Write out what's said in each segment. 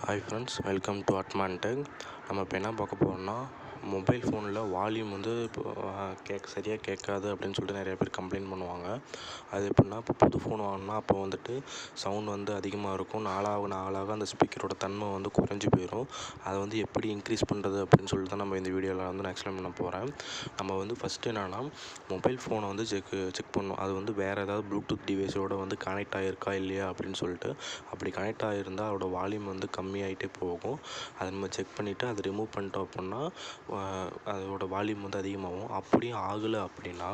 Hi friends, welcome to அட்மான் tech. நம்ம இப்போ என்ன பார்க்க போகிறோம்னா, மொபைல் ஃபோனில் வால்யூம் வந்து இப்போ சரியாக கேட்காது அப்படின்னு சொல்லிட்டு நிறைய பேர் கம்ப்ளைண்ட் பண்ணுவாங்க. அது எப்படின்னா, இப்போ புது ஃபோன் வாங்கினா அப்போ வந்துட்டு சவுண்ட் வந்து அதிகமாக இருக்கும். நாளாக நாளாக அந்த ஸ்பீக்கரோட தன்மை வந்து குறைஞ்சி போயிடும். அதை வந்து எப்படி இன்க்ரீஸ் பண்ணுறது அப்படின்னு சொல்லிட்டு தான் நம்ம இந்த வீடியோவில் வந்து நான் எக்ஸ்பிளைன் பண்ண போகிறேன். நம்ம வந்து ஃபஸ்ட்டு என்னென்னா, மொபைல் ஃபோனை வந்து செக் பண்ணணும். அது வந்து வேறு ஏதாவது ப்ளூடூத் டிவைஸோடு வந்து கனெக்ட் ஆகிருக்கா இல்லையா அப்படின்னு சொல்லிட்டு. அப்படி கனெக்ட் ஆகிருந்தால் அதோட வால்யூம் வந்து கம்மியாகிட்டே போகும். அதை நம்ம செக் பண்ணிவிட்டு அதை ரிமூவ் பண்ணிட்டோம் அப்படின்னா அதோட வால்யூம் வந்து அதிகமாகும். அப்படியும் ஆகலை அப்படின்னா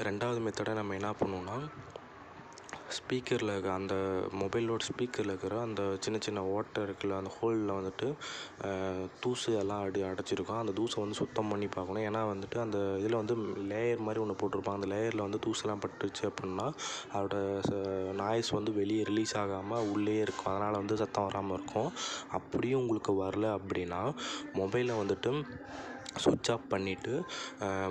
ரெண்டாவது மெத்தடை நம்ம என்ன பண்ணுவோம்னா, ஸ்பீக்கரில் இருக்கிற அந்த மொபைலோட ஸ்பீக்கரில் இருக்கிற அந்த சின்ன சின்ன ஓட்டை இருக்குல்ல, அந்த ஹோலில் வந்துட்டு தூசு எல்லாம் அடைச்சிருக்கும். அந்த தூசை வந்து சுத்தம் பண்ணி பார்க்கணும். ஏன்னா வந்துட்டு அந்த இதில் வந்து லேயர் மாதிரி ஒன்று போட்டிருப்பாங்க. அந்த லேயரில் வந்து தூசெல்லாம் பட்டுருச்சு அப்படின்னா அதோட நாய்ஸ் வந்து வெளியே ரிலீஸ் ஆகாமல் உள்ளே இருக்கும். அதனால் வந்து சத்தம் வராமல் இருக்கும். அப்படியும் உங்களுக்கு வரல அப்படின்னா மொபைலை வந்துட்டு சுவிட்ச் ஆஃப் பண்ணிவிட்டு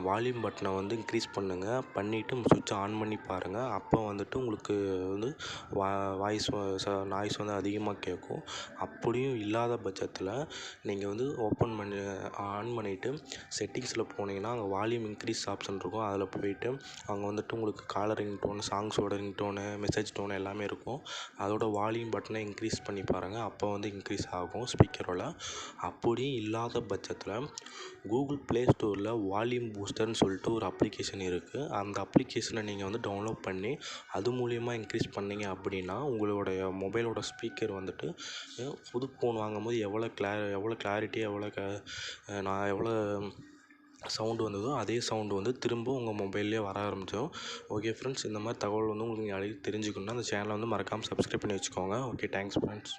வால்யூம் பட்டனை வந்து இன்க்ரீஸ் பண்ணுங்கள். பண்ணிவிட்டு சுவிட்சை ஆன் பண்ணி பாருங்கள். அப்போ வந்துட்டு உங்களுக்கு வந்து நாய்ஸ் வந்து அதிகமாக கேட்கும். அப்படியும் இல்லாத பட்சத்தில் நீங்கள் வந்து ஆன் பண்ணிவிட்டு செட்டிங்ஸில் போனீங்கன்னா அங்கே வால்யூம் இன்க்ரீஸ் ஆப்ஷன் இருக்கும். அதில் போயிட்டு அங்கே வந்துட்டு உங்களுக்கு காலர் ரிங்டோன், சாங்ஸோட ரிங்டோனு, மெசேஜ் டோனு எல்லாமே இருக்கும். அதோட வால்யூம் பட்டனை இன்க்ரீஸ் பண்ணி பாருங்கள். அப்போ வந்து இன்க்ரீஸ் ஆகும் ஸ்பீக்கரோட. அப்படியும் இல்லாத பட்சத்தில் கூகுள் ப்ளே ஸ்டோரில் வால்யூம் பூஸ்டர்னு சொல்லிட்டு ஒரு அப்ளிகேஷன் இருக்குது. அந்த அப்ளிகேஷனை நீங்கள் வந்து டவுன்லோட் பண்ணி அது மூலிமா இன்க்ரீஸ் பண்ணிங்க அப்படின்னா உங்களுடைய மொபைலோட ஸ்பீக்கர் வந்துட்டு புது ஃபோன் வாங்கும்போது எவ்வளோ கிளாரிட்டியாக எவ்வளோ சவுண்டு வந்ததோ அதே சவுண்டு வந்து திரும்ப உங்கள் மொபைல்லே வர ஆரம்பிச்சிடும். ஓகே ஃப்ரெண்ட்ஸ், இந்த மாதிரி தகவல் வந்து உங்களுக்கு தெரிஞ்சுக்கணுன்னா அந்த சேனலை வந்து மறக்காமல் சப்ஸ்கிரைப் பண்ணி வச்சுக்கோங்க. Okay, thanks friends.